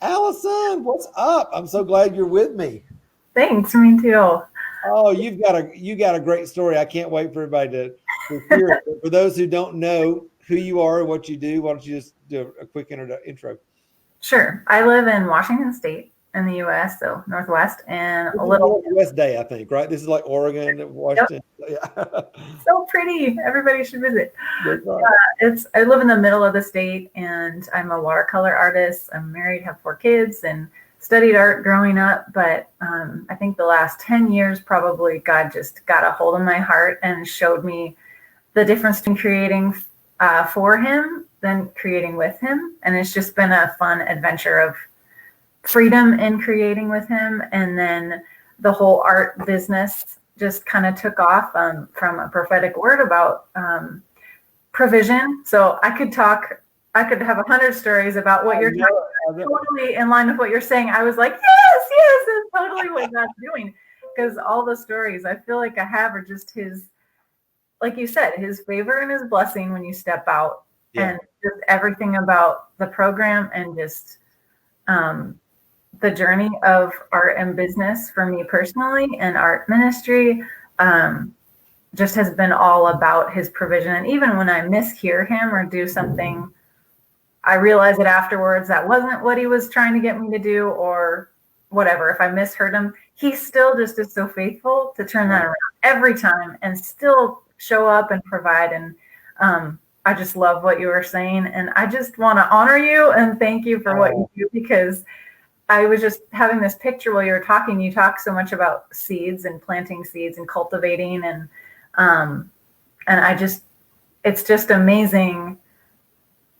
Allison, what's up? I'm so glad you're with me. Thanks, me too. Oh, you got a great story. I can't wait for everybody to hear it. But for those who don't know who you are and what you do, why don't you just do a quick intro? Sure. I live in Washington State in the US, so Northwest, and This a is little, Northwest Day, I think, right? This is like Oregon, yep, Washington. Yeah, so pretty. Everybody should visit. that's right. I live in the middle of the state and I'm a watercolor artist. I'm married, have 4 kids, and studied art growing up. But I think the last 10 years, probably God just got a hold of my heart and showed me the difference in creating for Him than creating with Him. And it's just been a fun adventure of freedom in creating with Him. And then the whole art business just kind of took off from a prophetic word about provision. So I could have 100 stories about what I you're know talking it. I know. about, totally in line with what you're saying. I was like, yes, it's totally what God's doing. Because all the stories I feel like I have are just His, like you said, His favor and His blessing when you step out, Yeah. and just everything about the program and just um, the journey of art and business for me personally and art ministry. Just has been all about His provision. And even when I mishear Him or do something, I realize it afterwards that wasn't what He was trying to get me to do, or whatever. If I misheard Him, He still just is so faithful to turn that around every time and still show up and provide. And I just love what you were saying. And I just want to honor you and thank you for what you do, because I was just having this picture while you were talking. You talk so much about seeds and planting seeds and cultivating, um, and it's just amazing,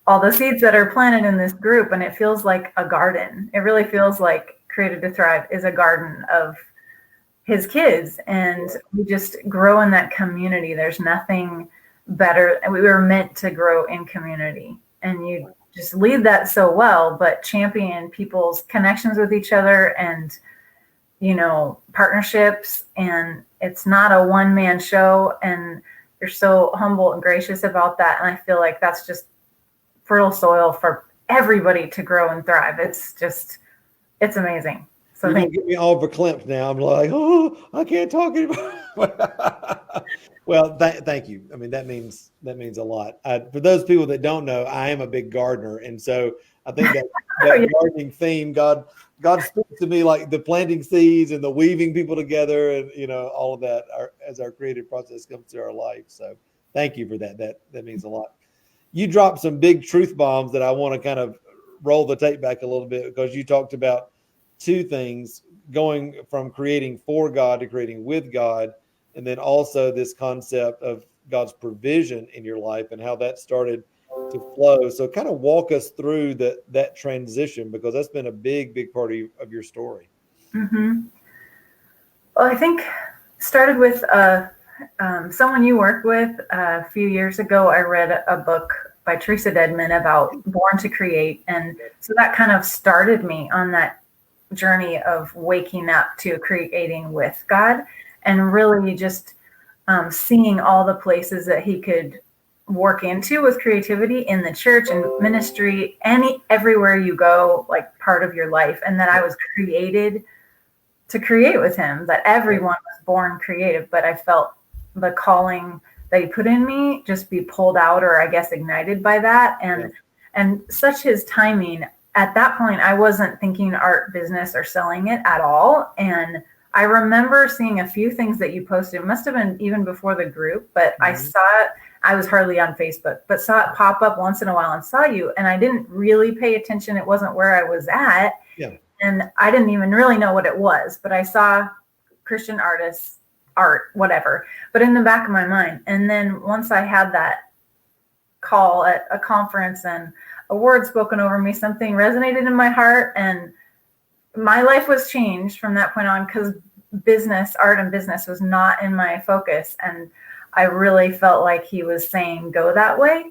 all the seeds that are planted in this group, and it feels like a garden. It really feels like Created to Thrive is a garden of His kids, and we just grow in that community. There's nothing better. We were meant to grow in community, and you just lead that so well, but champion people's connections with each other and partnerships. And it's not a one-man show, and you're so humble and gracious about that. And I feel like that's just fertile soil for everybody to grow and thrive. It's amazing. So You're gonna thank you. get me all verklempt now. I'm like, oh, I can't talk anymore. Well, thank you. I mean, that means a lot. For those people that don't know, I am a big gardener, and so I think that Oh, yeah. gardening theme, God speaks to me like the planting seeds and the weaving people together, and all of that as our creative process comes through our life. So, thank you for that. That means a lot. You dropped some big truth bombs that I want to kind of roll the tape back a little bit, because you talked about two things: going from creating for God to creating with God, and then also this concept of God's provision in your life and how that started to flow. So kind of walk us through that transition, because that's been a big part of your story. Mm-hmm. Well, I think started with someone you work with a few years ago. I read a book by Teresa Dedman about Born to Create, and so that kind of started me on that journey of waking up to creating with God, and really just seeing all the places that He could work into with creativity in the church and ministry, everywhere you go, like part of your life, and that I was created to create with Him, that everyone was born creative, but I felt the calling that He put in me just be pulled out, or I guess ignited by that. And such His timing. At that point, I wasn't thinking art business or selling it at all. And I remember seeing a few things that you posted. It must have been even before the group, but I saw it. I was hardly on Facebook, but saw it pop up once in a while and saw you. And I didn't really pay attention. It wasn't where I was at. Yeah. And I didn't even really know what it was, but I saw Christian artists, art, whatever, but in the back of my mind. And then once I had that call at a conference and a word spoken over me, something resonated in my heart, and my life was changed from that point on, because art and business was not in my focus. And I really felt like He was saying, go that way.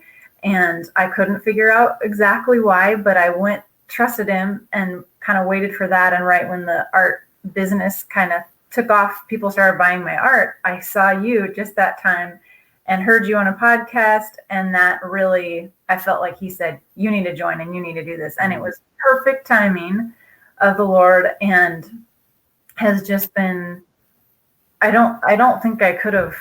And I couldn't figure out exactly why, but I trusted Him and kind of waited for that. And right when the art business kind of took off, people started buying my art, I saw you just that time. and heard you on a podcast. And that really, I felt like he said, you need to join and you need to do this. And it was perfect timing of the Lord, and has just been, I don't think I could have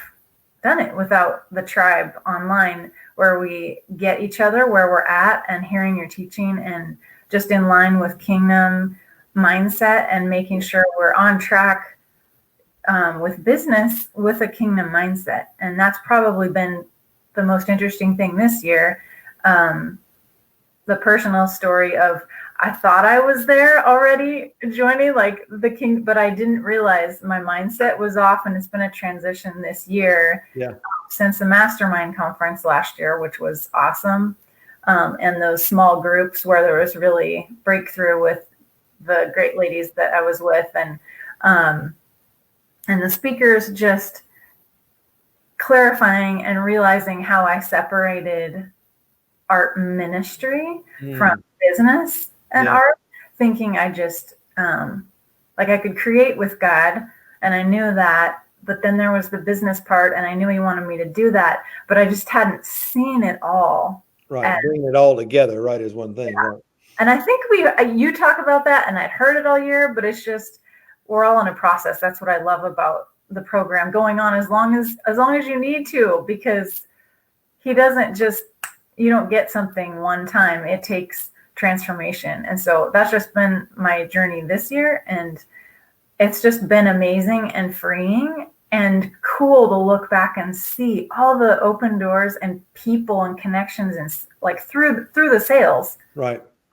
done it without the tribe online, where we get each other where we're at and hearing your teaching and just in line with kingdom mindset and making sure we're on track with business with a kingdom mindset. And that's probably been the most interesting thing this year. The personal story of, I thought I was there already joining like the king, but I didn't realize my mindset was off. And it's been a transition this year since the mastermind conference last year, which was awesome. And those small groups where there was really breakthrough with the great ladies that I was with, and the speakers just clarifying and realizing how I separated art ministry from business and art, thinking I just like I could create with God, and I knew that, but then there was the business part, and I knew he wanted me to do that, but I just hadn't seen it all. Right, bringing it all together, right, is one thing. Yeah. Right. And I think you talk about that, and I'd heard it all year, but it's just, we're all in a process. That's what I love about the program going on as long as you need to, because he doesn't just, you don't get something one time. It takes transformation. And so that's just been my journey this year. And it's just been amazing and freeing and cool to look back and see all the open doors and people and connections, and like through the sales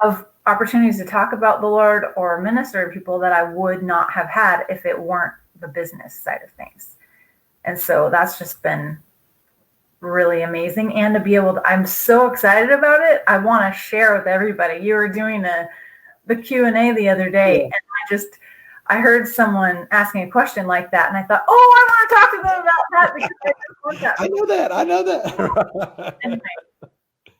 of opportunities to talk about the Lord or minister to people that I would not have had if it weren't the business side of things. And so that's just been really amazing. And to be able to, I'm so excited about it. I want to share with everybody. You were doing the Q&A the other day, and I heard someone asking a question like that, and I thought, oh, I want to talk to them about that, because I just want that. I know that. Anyway,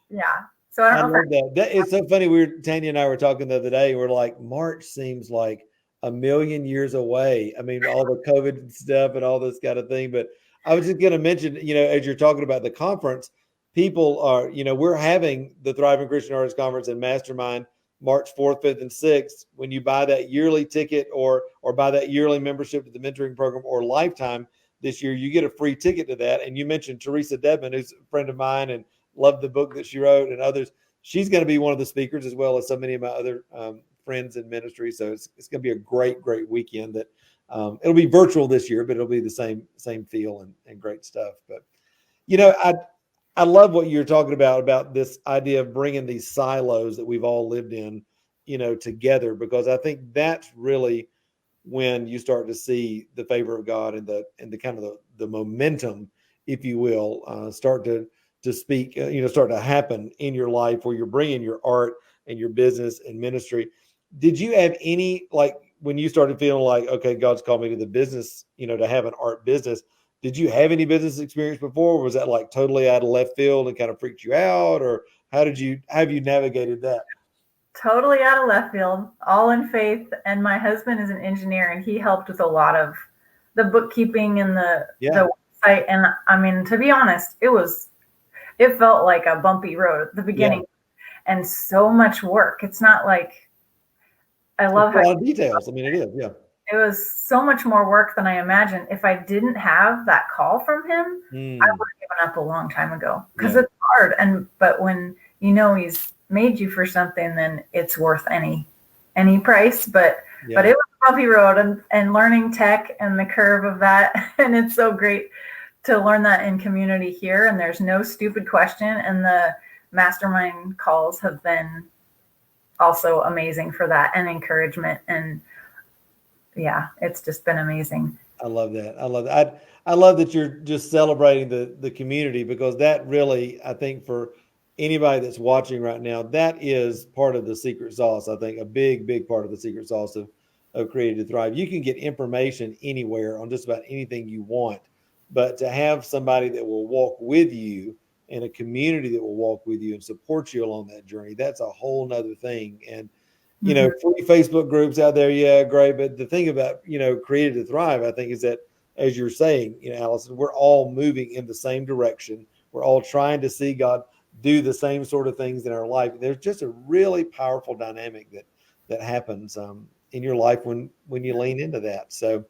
yeah. So I don't know. It's so funny. Tanya and I were talking the other day. We're like, March seems like a million years away. I mean, all the COVID stuff and all this kind of thing. But I was just going to mention, as you're talking about the conference, people are, we're having the Thriving Christian Artists Conference and Mastermind March 4th, 5th, and 6th. When you buy that yearly ticket or buy that yearly membership to the mentoring program or lifetime this year, you get a free ticket to that. And you mentioned Teresa Dedman, who's a friend of mine and loved the book that she wrote, and others. She's going to be one of the speakers, as well as so many of my other friends in ministry. So it's going to be a great weekend. That it'll be virtual this year, but it'll be the same feel and great stuff. But I love what you're talking about this idea of bringing these silos that we've all lived in, together, because I think that's really when you start to see the favor of God and the kind of the momentum, if you will, start to speak, start to happen in your life, where you're bringing your art and your business and ministry. Did you have any, like, when you started feeling like, okay, God's called me to the business, to have an art business, did you have any business experience before? Or was that like totally out of left field and kind of freaked you out? Or have you navigated that? Totally out of left field, all in faith. And my husband is an engineer, and he helped with a lot of the bookkeeping and the website. And I mean, to be honest, it felt like a bumpy road at the beginning, and so much work. It's not like, I love a lot of details. I mean, it is. Yeah. It was so much more work than I imagined. If I didn't have that call from him, I would have given up a long time ago, because it's hard. But when he's made you for something, then it's worth any price. But it was a bumpy road, and learning tech and the curve of that. And it's so great to learn that in community here. And there's no stupid question. And the mastermind calls have been also amazing for that, and encouragement. And it's just been amazing. I love that. I love that you're just celebrating the community, because that really, I think, for anybody that's watching right now, that is part of the secret sauce. I think a big part of the secret sauce of Created to Thrive. You can get information anywhere on just about anything you want, but to have somebody that will walk with you, and a community that will walk with you and support you along that journey, that's a whole nother thing. And free Facebook groups out there, great. But the thing about, Created to Thrive, I think, is that as you're saying, Allison, we're all moving in the same direction. We're all trying to see God do the same sort of things in our life. There's just a really powerful dynamic that happens in your life when you lean into that. So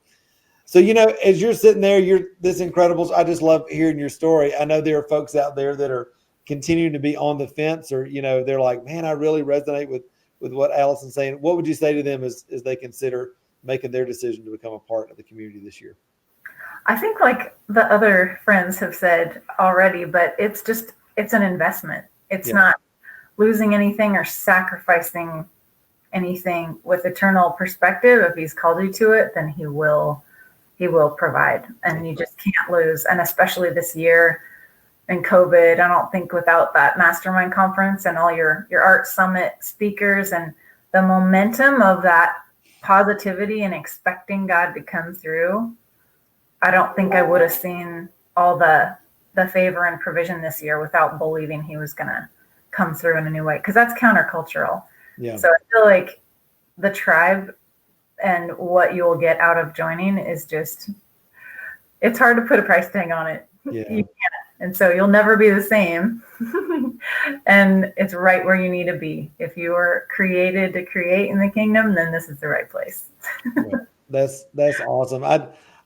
as you're sitting there, you're this incredible. I just love hearing your story. I know there are folks out there that are continuing to be on the fence, or they're like, man, I really resonate with what Allison's saying. What would you say to them as they consider making their decision to become a part of the community this year? I think like the other friends have said already, but it's an investment. It's not losing anything or sacrificing anything. With eternal perspective, if he's called you to it, then he will provide, and you just can't lose. And especially this year in COVID, I don't think without that mastermind conference and all your art summit speakers and the momentum of that positivity and expecting God to come through, I don't think I would have seen all the favor and provision this year without believing he was going to come through in a new way, because that's countercultural. Yeah. So I feel like the tribe and what you'll get out of joining is just, it's hard to put a price tag on it. Yeah. You can't. And so you'll never be the same. And it's right where you need to be. If you were created to create in the kingdom, then this is the right place. That's awesome.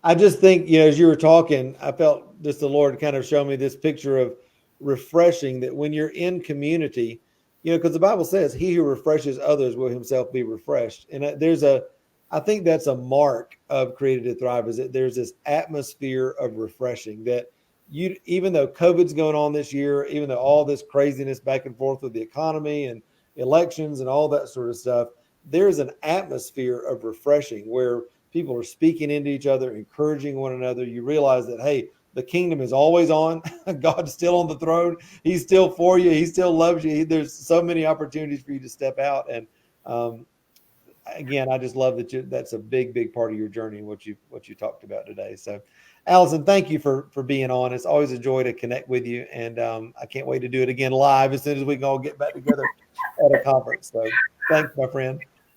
I just think, as you were talking, I felt just the Lord kind of showed me this picture of refreshing, that when you're in community, because the Bible says he who refreshes others will himself be refreshed. And I think that's a mark of Created to Thrive, is that there's this atmosphere of refreshing, that even though COVID's going on this year, even though all this craziness back and forth with the economy and elections and all that sort of stuff, there's an atmosphere of refreshing where people are speaking into each other, encouraging one another. You realize that, hey, the kingdom is always on. God's still on the throne. He's still for you. He still loves you. There's so many opportunities for you to step out. And again, I just love that that's a big, big part of your journey and what you talked about today. So, Allison, thank you for being on. It's always a joy to connect with you, and I can't wait to do it again live as soon as we can all get back together at a conference. So, thanks, my friend.